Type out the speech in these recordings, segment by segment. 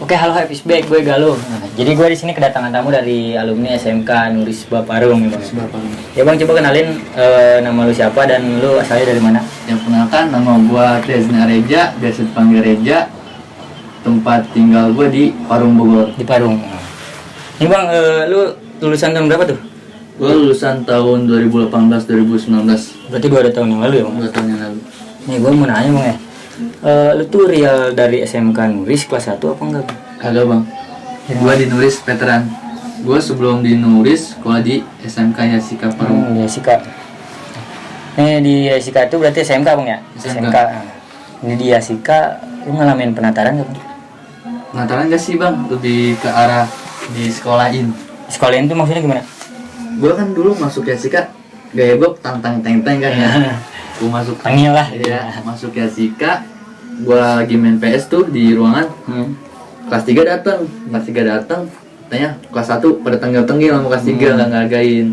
Oke, halo Fisbek, gue Galuh. Nah, jadi gue di sini kedatangan tamu dari alumni SMK Nurisba Parung, ya Bang. Ya Bang, coba kenalin nama lu siapa dan lu asalnya dari mana? Yang kenalkan, nama gue Tresna Reja, biasa dipanggil Reja. Tempat tinggal gue di Parung, Bogor. Di Parung. Ini Bang, lu lulusan tahun berapa tuh? Gue lulusan tahun 2018-2019. Berarti 2 tahun yang lalu ya Bang? 2 tahun yang lalu. Nih gue mau nanya Bang ya. Lu tuh real dari SMK Nuris kelas 1 apa enggak Bang? Kagak Bang. Gue di Nuris veteran. Gue sebelum di Nuris sekolah di SMK Yasika Parung. Yasika. Nih di Yasika itu berarti SMK Bang ya? SMK. Ini di Yasika, lu ngalamin penataran nggak Bang? Penataran gak sih Bang? Lebih ke arah di sekolahin. Sekolahin tuh maksudnya gimana? Gue kan dulu masuk Yasika, gaya gue tantang teng-teng kan ya. Gue masuk Tengil lah. Iya, masuk Yasika. Gue lagi main PS tuh di ruangan. Kelas 3 datang. Tanya kelas 1 pada tenggel-tenggel sama kelas 3 nggak ngargain.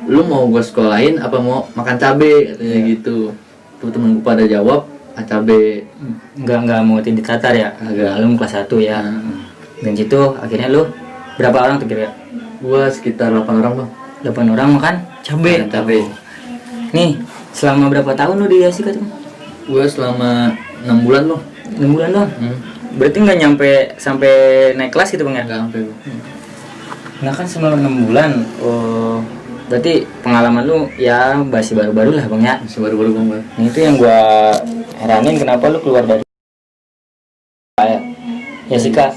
Lu mau gue sekolahin apa mau makan cabe katanya gitu. Tuh temen gue pada jawab cabe. Nggak mau ditatar ya? Agak. Lu kelas 1 ya. Dan situ akhirnya lu berapa orang tuh kira-kira? Gue sekitar 8 orang Bang. 8 orang makan cabe. Makan cabe. Nih, selama berapa tahun lu di Yasika tuh? Gue selama 6 bulan Bang. 6 bulan doang? Berarti nggak nyampe sampai naik kelas gitu Bang ya? Nggak sampai Bang. Nah kan selama 6 bulan, berarti pengalaman lu ya masih baru-baru lah Bang ya? Masih baru-baru Bang. Nah itu yang gua heranin, kenapa lu keluar dari Yasika?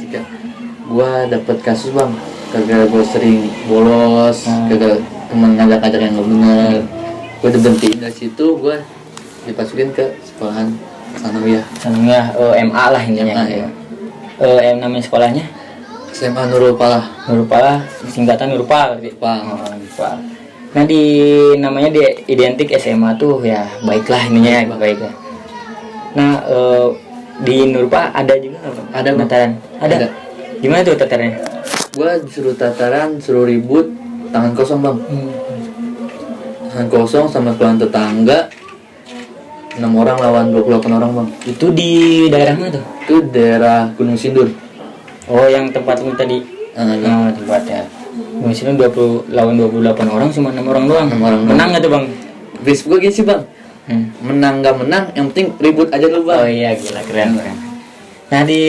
Gue dapet kasus Bang, gara-gara gue sering bolos, gara-gara temen ngajak-ngajak yang nggak bener. Gue diberhentiin dari situ, gue dimasukin ke sekolahan Sanawiyah. Namanya MA lah intinya. MA, ya. Namanya sekolahnya? SMA Nurul Falah. Nurul Falah, singkatan Nurul Falah. Nah di namanya di identik SMA tuh ya baiklah ininya baiklah. Nah di Nurul Falah ada juga nggak? Ada tataran? Ada. Gimana tuh tatarannya? Gue disuruh tataran, suruh ribut, tangan kosong Bang. Tangan kosong sama kawan tetangga. 6 orang lawan 28 orang Bang. Itu di daerah mana tuh? Itu daerah Gunung Sindur. Oh yang tempat lu tadi? Tempatnya. Misalnya 20 lawan 28 orang cuma 6 orang doang. 6 orang Menang nggak tuh Bang? Bis gue gini sih Bang. Menang gak menang, yang penting ribut aja dulu Bang. Oh iya gila keren. Nah di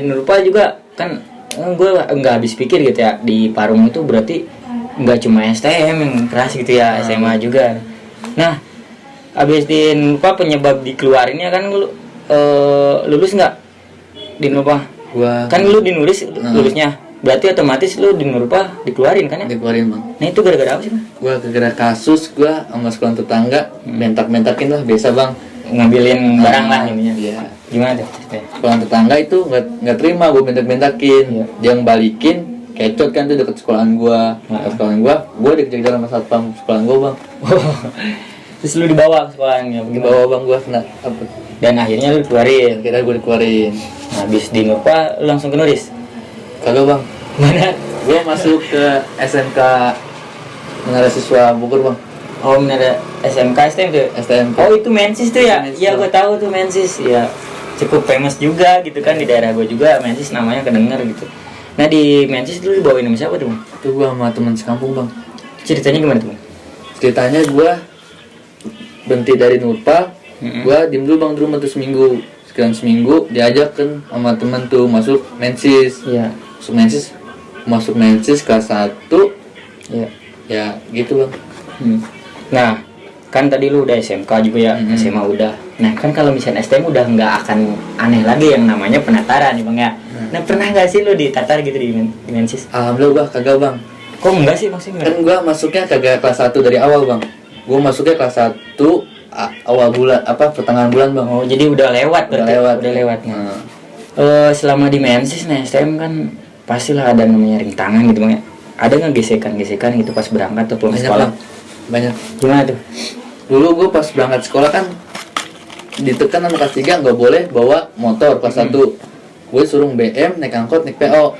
Nurpa juga kan gue nggak habis pikir gitu ya, di Parung itu berarti nggak cuma STM yang keras gitu ya, SMA juga. Nah habis di Nurpa penyebab dikeluarinnya kan lu lulus nggak di Nurpa? Gua kan lu di Nuris lulusnya, berarti otomatis lu di Nurpa dikeluarin kan ya? dikeluarin Bang. Nah itu gara-gara apa sih Bang? Gua gara-gara kasus, gua sama sekolah tetangga bentak-bentakin lah, biasa Bang, Ngambilin barang lah ininya. Iya. Gimana tuh? Sekolah tetangga itu nggak terima gua bentak-bentakin. Dia yang balikin, kecot kan tuh deket sekolahan gua. Deket sekolahan gua dikejar-kejar sama satpam sekolahan gua Bang. Terus lu dibawa ke sekolahnya? Dibawa Bang, gua kena apa? Dan akhirnya lu keluarin. Akhirnya gua dikeluarin. Nah, habis di Nurpa lu langsung ke Nuris? Kagak Bang. Mana? Gua masuk ke SMK Menara Siswa Bogor Bang. Oh, ada SMK STM tuh? STM. Oh, itu Mensis tuh ya? Mensis, Iya, Bang. gue tahu tuh Mensis. Ya, cukup famous juga gitu kan di daerah gue juga. Mensis namanya kedenger gitu. Nah, di Mensis dulu dibawain sama siapa tuh, Bang? Itu gua sama teman sekampung Bang. Ceritanya gimana tuh, Bang? Ceritanya gua berhenti dari Nurpa, gua diem dulu Bang di rumah tuh seminggu. Sekian seminggu diajak kan sama temen tuh masuk Mensis. Iya. Masuk Mensis kelas 1. Iya. Ya gitu Bang. Nah, kan tadi lu udah SMK juga ya, SMA udah. Nah, kan kalau misalnya STM udah nggak akan aneh lagi yang namanya penataran nih Bang ya. Nah, pernah nggak sih lu ditatar gitu di Mensis? Alhamdulillah kagak Bang. Kok enggak sih maksudnya? Kan gua masuknya kagak kelas 1 dari awal Bang. Gua masuknya kelas 1 awal bulan, pertengahan bulan Bang. Oh, jadi udah lewat berarti. Udah lewat. Nah. Selama di Mensis nih STM kan pastilah ada namanya ring tangan gitu Bang ya. Ada nggak gesekan-gesekan gitu pas berangkat atau pulang sekolah? Banyak. Gimana tuh? Dulu gue pas berangkat sekolah kan ditekan sama kelas 3 nggak boleh bawa motor kelas 1. Gue suruh BM, naik angkot, naik PO.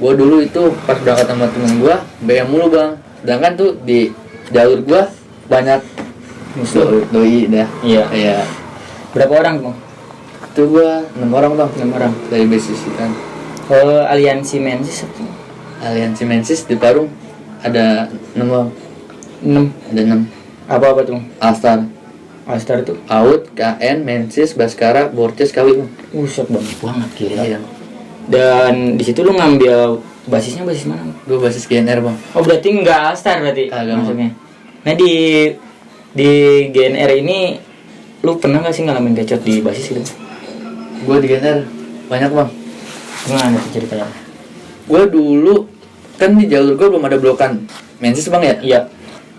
Gue dulu itu pas berangkat sama temen gue BM mulu Bang. Sedangkan tuh di jalur gue banyak doi dah. Iya. Berapa orang Bang? Itu gue 6 orang Bang. 6 orang dari basis kan. Aliansi Mensis Aliansi Mensis di Parung ada 6 bang. 6. Ada 6. Apa tuh? Alstar, Alstar tuh. Out, KN, Mensis, Baskara, Borces, Kawin. Uset banget gila. Iya. Dan di situ lu ngambil basisnya basis mana? Gue basis GNR bang. Oh berarti nggak Alstar berarti Kagak. maksudnya. Nah di GNR ini lu pernah nggak sih ngalamin kecot di basis gitu? Gue di GNR banyak bang. Gimana tuh ceritanya? Gue dulu kan di jalur gue belum ada blokan Mensis bang ya. Iya.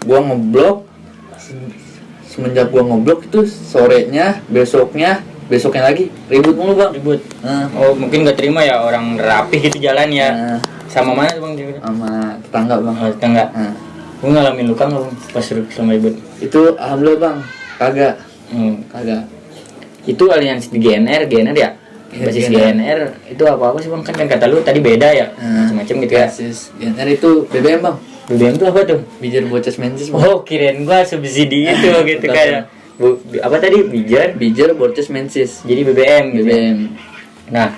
Gue ngeblok. Semenjak gue ngeblok itu sorenya, besoknya lagi ribut mulu bang. Ribut. Nah, Oh mungkin nggak terima ya orang rapi gitu jalan ya. nah, Sama mana tuh bang? Kira-kira? sama tetangga bang. Oh, tetangga. Nah, Gue ngalamin luka nggak bang pas selama ribut? itu alhamdulillah bang, kagak. Itu aliansi di GNR ya? Iya, Basis GNR. GNR itu apa sih bang? Kan kata lu tadi beda ya, macam-macam gitu ya. Basis GNR itu BBM bang. BBM itu apa tuh? Bijar Borces Mensis bang. Oh kirain gua subsidi itu gitu Bukan. kayak apa tadi bijar? Bijar Borces Mensis. Jadi BBM gitu. BBM. Nah,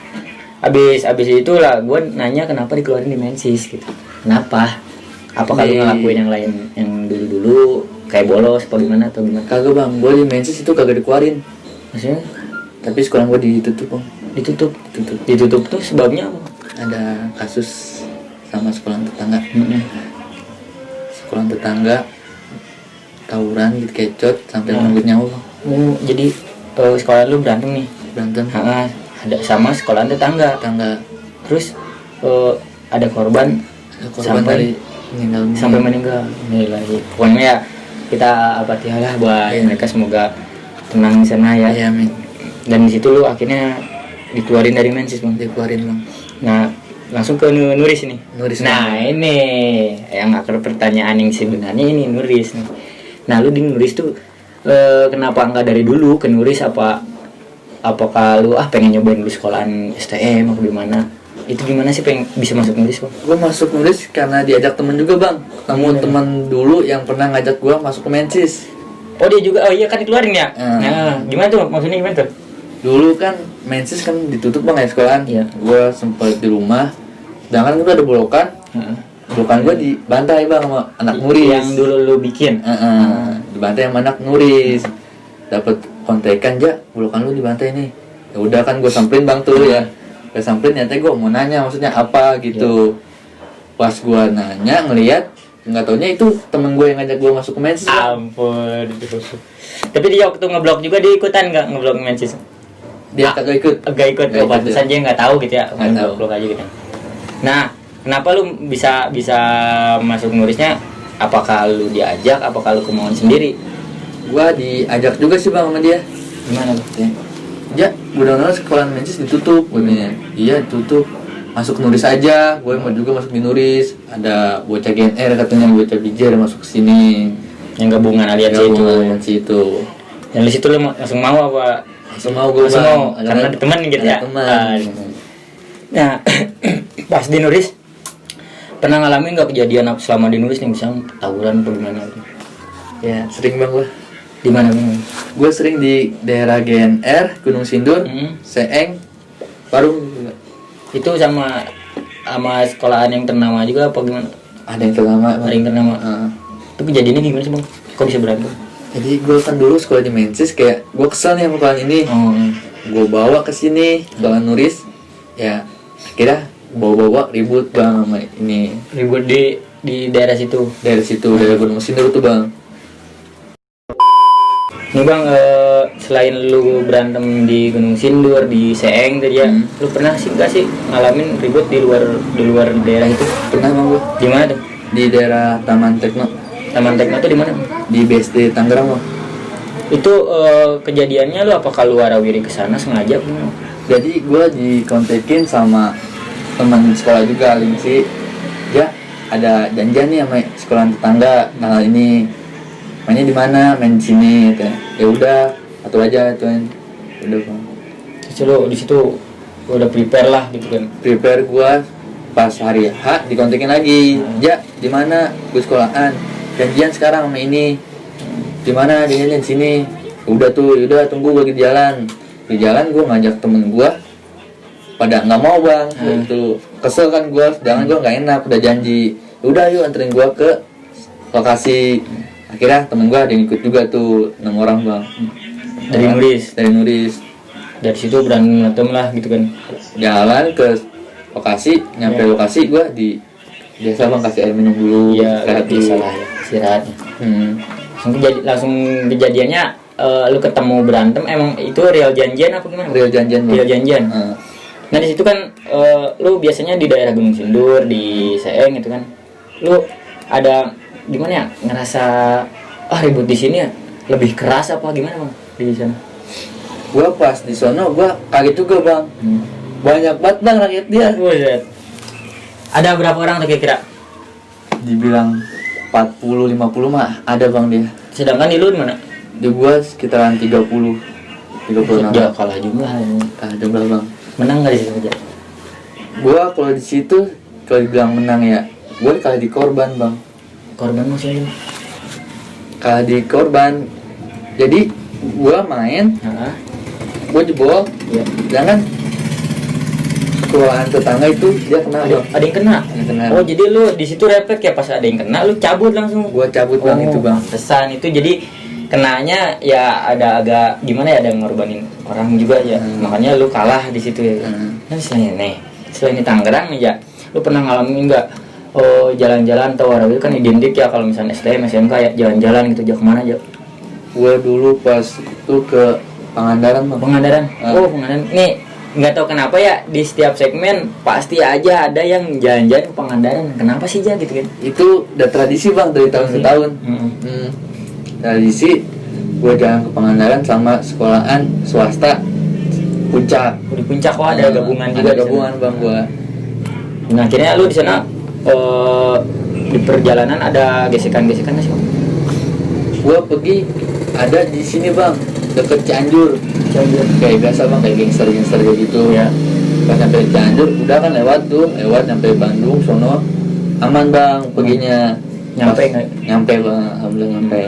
abis itulah gue nanya kenapa dikeluarin di Mensis gitu. Kenapa? Apa kalau ngelakuin yang lain yang dulu kayak bolos apa gimana atau gimana? Kagak bang, gue di Mensis itu kagak dikeluarin. Maksudnya Tapi sekolah gue ditutup bang. ditutup tuh sebabnya apa? Ada kasus sama sekolah tetangga. Sekolah tetangga tawuran gitu kecot sampai merenggut nyawa bang. Jadi sekolah lu berantem nih. Berantem Ada sama sekolah tetangga. Terus ada korban sampai meninggal. Sampai meninggal. Inilah. Pokoknya ya kita Al-Fatihah buat mereka semoga tenang di sana ya. Iya amin. Dan di situ lu akhirnya dikeluarin dari Mensis bang. Dikeluarin bang. Nah langsung ke Nuris nih. Nuris. Nah ini yang akar pertanyaan yang sebenarnya ini Nuris nih. Nah lu di Nuris tuh kenapa nggak dari dulu ke Nuris apakah lu pengen nyobain dulu sekolahan STM atau gimana? Itu gimana sih pengen bisa masuk Nuris bang? Gue masuk Nuris karena diajak temen juga bang. Temen dulu yang pernah ngajak gue masuk ke Mensis. Oh dia juga, oh iya kan dikeluarin ya? Nah gimana tuh maksudnya gimana tuh? Dulu kan Mensis kan ditutup bang ya sekolahan. Iya. Gue sempet di rumah. Sedangkan gue ada blokan. Blokan gue dibantai bang sama anak Nuris. Yang dulu lu bikin? Dibantai sama anak Nuris. Dapat kontekan aja, blokan lu dibantai nih. Ya udah kan gue samperin bang tuh ya. Gue samperin nyata gue mau nanya maksudnya apa gitu. Pas gue nanya ngelihat nggak taunya itu temen gue yang ngajak gue masuk ke Mensis. Ampun. Tapi dia waktu ngeblok juga dia ikutan nggak ngeblok Mensis? Dia kagak ikut. Gak ikut, Nggak ikut, pantesan ya. dia nggak tahu gitu ya, Nggak tahu. blok aja gitu. Nah, kenapa lu bisa masuk Nurisnya? Apakah lu diajak, apakah lu kemauan sendiri? Gua diajak juga sih bang sama dia. Gimana lu? Ya, benar-benar sekolah Mensis ditutup. Iya ditutup. Masuk Nuris aja. Gue mau juga masuk di Nuris. Ada bocah GNR katanya bocah Bijar masuk ke sini. Yang gabungan aliansi itu. itu. Yang di situ lu langsung mau apa? Langsung mau gue Langsung bang. mau, karena ada teman gitu ya. Teman. Nah, pas di Nuris pernah ngalamin nggak kejadian selama di Nuris nih misalnya tawuran atau gimana gitu? Ya sering bang gue. Di mana bang? Gue sering di daerah GNR, Gunung Sindur, Seeng, Parung juga. Itu sama sekolahan yang ternama juga apa gimana? Ada yang terlama. Ada yang ternama. Itu kejadiannya gimana sih bang? Kok bisa berantem? Jadi gue kan dulu sekolah di Mensis kayak gue kesel nih sama sekolah ini. Gue bawa ke sini sekolah Nuris. Ya kira bawa ribut bang sama ini. Ribut di daerah situ. Dari situ dari Gunung Sindur tuh bang. Nih bang, selain lu berantem di Gunung Sindur, di Seeng tadi ya, lu pernah sih nggak sih ngalamin ribut di luar daerah itu? Pernah bang gue. Di mana tuh? Di daerah Taman Tekno. Taman Tekno tuh di mana? Di BSD Tangerang bang. Itu kejadiannya lu apakah lu warawiri ke sana sengaja? Jadi gue dikontekin sama teman sekolah juga Lingsi. Ya ada janjian nih sama sekolah tetangga tanggal ini. Mainnya di mana? Main di sini. Ya udah, atur aja tuan. Udah bang. Terus lu di situ udah prepare lah gitu kan? Prepare gua pas hari H dikontekin lagi. Ja, di mana? Gue sekolahan. Janjian sekarang sama ini. Di mana? Di sini. Udah tuh, udah tunggu gua di jalan. Di jalan gua ngajak temen gua pada nggak mau bang. Itu kesel kan gue, sedangkan gue nggak enak, udah janji udah yuk anterin gue ke lokasi. Akhirnya temen gue ada yang ikut juga tuh 6 orang bang. Dari Nuris. Dari situ berantem lah gitu kan. Jalan ke lokasi, nyampe lokasi gue biasa bang kasih air minum dulu. Iya, biasa lah ya, istirahat. Langsung kejadiannya lu ketemu berantem, emang itu real janjian apa gimana? Real janjian bang. Real janjian. Nah di situ kan lu biasanya di daerah Gunung Sindur, di Seeng gitu kan. Lu ada gimana ya, ngerasa ribut di sini ya lebih keras apa gimana bang di sana? Gua pas di sono gua kaget juga bang. Banyak banget bang rakyat dia. Buset. Ada berapa orang tuh kira-kira? Dibilang 40-50 mah ada bang dia. Sedangkan di lu di mana? Di gua sekitaran 36. Ya kalah jumlah. Jumlah bang. Menang nggak di situ aja? Gua kalau di situ kalau dibilang menang ya, gua kalah di korban bang. Korban maksudnya? Kalah di korban. Jadi gua main, gua jebol, ya. Jangan kelurahan tetangga itu dia kena. Ada yang kena? Oh jadi lu di situ refleks ya, pas ada yang kena lu cabut langsung? Gua cabut bang itu bang. Pesan itu jadi kenanya ya ada agak gimana ya, ada ngorbanin orang juga ya. Makanya lu kalah di situ ya. Nah selain di Tangerang nih ya, lu pernah ngalamin nggak jalan-jalan atau warawir kan identik ya kalau misalnya STM, SMK ya jalan-jalan gitu, jauh kemana aja? Gue dulu pas itu ke Pangandaran bang. Pangandaran? Pangandaran. Nih nggak tahu kenapa ya di setiap segmen pasti aja ada yang jalan-jalan ke Pangandaran. Kenapa sih ja gitu kan? Itu udah tradisi bang dari tahun ke tahun. Tradisi gue jalan ke Pangandaran sama sekolahan swasta Puncak. Di Puncak ada gabungan juga. Ada gabungan bang gue. Nah akhirnya lu di sana di perjalanan ada gesekan-gesekan sih bang? Gue pergi ada di sini bang, deket Cianjur. Kayak biasa bang, kayak gangster kayak gitu ya. Pas sampai Cianjur udah kan lewat sampai Bandung sono aman bang perginya. Nyampe bang, alhamdulillah nyampe.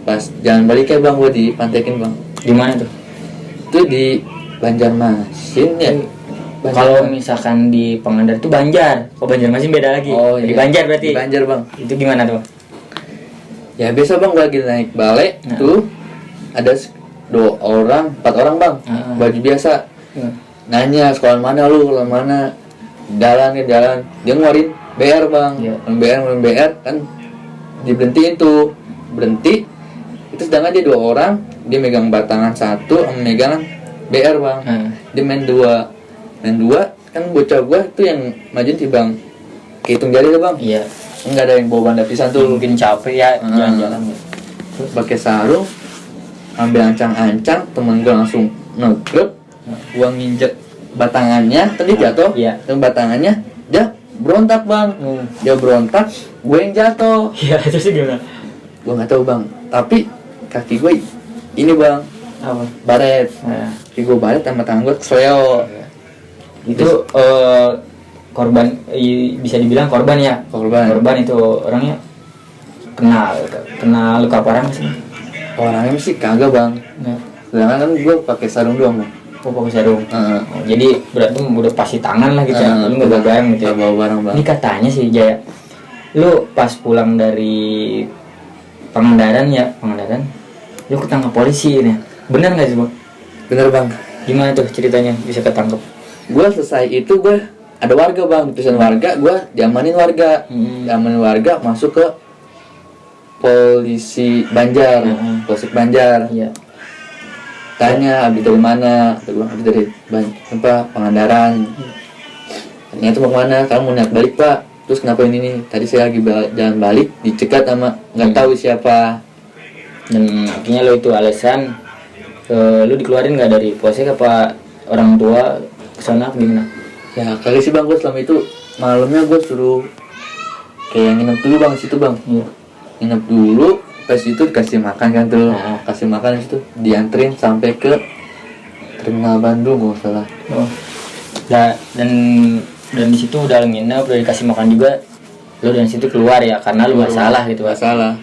Pas jalan baliknya bang, gue dipantekin bang. Di mana tuh? Itu di Banjarmasin ya. Kalau misalkan di Pangandaran itu Banjar, Banjarmasin beda lagi. Di Banjar berarti. Di Banjar bang. Itu gimana tuh? Ya biasa bang, gue lagi naik balai tuh ada 4 orang bang, baju biasa. Nanya sekolah mana lu, sekolah mana? Jalan, dia ngeluarin BR bang. Ngeluarin BR kan diberhentiin tuh, berhenti. Itu sedangkan dia 2 orang, dia megang batangan 1 sama megang BR bang. Dia main 2 kan bocah gua itu yang majuin bang, hitung jari tuh bang. Iya. Enggak ada yang bawa banda pisang tuh, mungkin capek ya jalan-jalan. Terus pakai sarung, ambil ancang-ancang, temen gua langsung ngegrep, gua nginjek batangannya, tadi jatuh. Dan batangannya dia berontak bang. Dia berontak, gue yang jatuh. Iya itu sih gimana? Gua nggak tahu bang, tapi kaki gue ini bang, apa? Baret. Kaki gue baret sama tangan gue kesleo. Itu korban, bisa dibilang korban ya. Korban itu orangnya kena luka parah sih. Orangnya sih kagak bang. Sedangkan kan gue pakai sarung doang bang. Pakai sarung. Jadi berarti udah pasti tangan lah gitu ya. Lu nggak bawa barang gitu ya. Bawa barang bang. Ini katanya sih Jaya, lu pas pulang dari Pangandaran, lu ketangkap polisi ini. Bener nggak sih bang? Bener bang. Gimana tuh ceritanya bisa ketangkep? Gue selesai itu gue ada warga bang, utusan warga, gue diamanin warga, masuk ke polisi Banjar, Polsek Banjar. Tanya abis dari mana? Gue bilang abis dari Pangandaran. Ternyata mau kemana? Kamu mau niat balik pak? Terus kenapa ini nih? Tadi saya lagi jalan balik, dicegat sama nggak tahu siapa. Dan akhirnya lo itu alasan lu dikeluarin nggak dari polsek, apa orang tua kesana gimana? Ya kali sih bang, gue selama itu malamnya gue suruh kayak nginep dulu bang situ bang. Nginep dulu, pas itu dikasih makan kan tuh. Kasih makan itu dianterin sampai ke terminal Bandung nggak salah. Dan di situ udah nginep, udah dikasih makan juga, lu dari situ keluar ya karena lu nggak salah gitu. Nggak salah.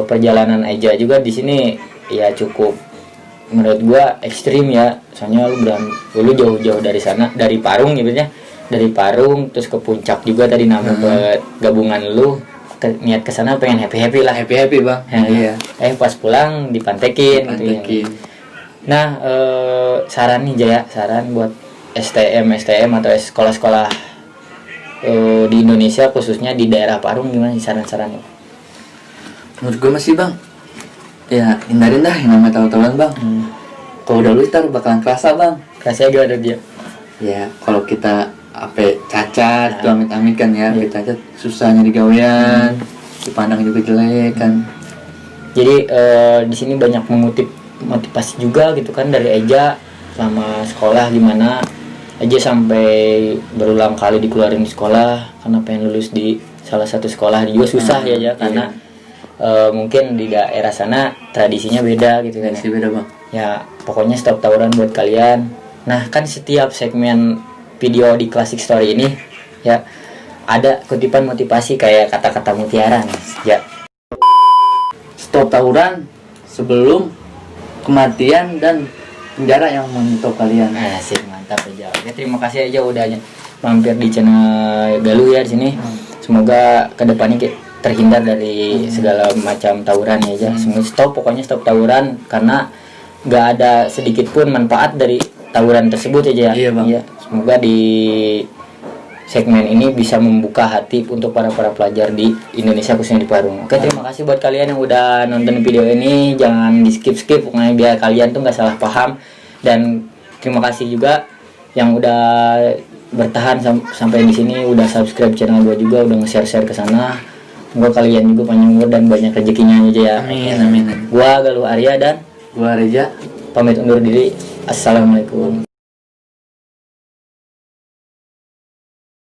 Perjalanan aja juga di sini ya cukup menurut gua ekstrim ya, soalnya lu jauh-jauh dari sana, dari Parung gitu ya, dari Parung terus ke puncak juga tadi nama buat gabungan lu niat ke sana pengen happy lah, happy bang. Iya. Pas pulang dipantekin gitu ya. Nah saran nih Jaya, saran buat STM atau sekolah-sekolah di Indonesia khususnya di daerah Parung, gimana sih saran-sarannya? Menurut gue masih bang, ya hindarin dah yang namanya tahu-tahuan bang. Kalau udah lu ntar bakalan kerasa bang. Kerasa gak ada dia? Ya kalau kita cacat, tuh amit-amit kan ya, kita cacat susah nyari gawean, dipandang juga jelek kan. Jadi di sini banyak mengutip motivasi juga gitu kan dari Eja selama sekolah, gimana Eja sampai berulang kali dikeluarin di sekolah karena pengen lulus di salah satu sekolah juga susah ya karena mungkin di daerah sana tradisinya beda gitu kan. Tradisi beda bang. Ya pokoknya stop tawuran buat kalian. Nah kan setiap segmen video di Classic Story ini ya ada kutipan motivasi kayak kata-kata mutiara nih ya. Stop tawuran sebelum kematian dan penjara yang menyentuh kalian. Asik, mantap aja. Oke, terima kasih aja udah mampir di channel Galuh ya di sini. Semoga kedepannya terhindar dari segala macam tawuran ya aja. Semoga pokoknya stop tawuran karena nggak ada sedikit pun manfaat dari tawuran tersebut aja. Iya bang. Ya, semoga di segmen ini bisa membuka hati untuk para pelajar di Indonesia khususnya di Parung. Oke, terima kasih buat kalian yang udah nonton video ini. Jangan di skip pokoknya biar kalian tuh nggak salah paham. Dan terima kasih juga yang udah bertahan sampai di sini, udah subscribe channel gue juga, udah nge-share ke sana. Semoga kalian juga panjang umur dan banyak rezekinya aja ya. Amin. Gua Galuh Arya dan gua Reza pamit undur diri. Assalamualaikum.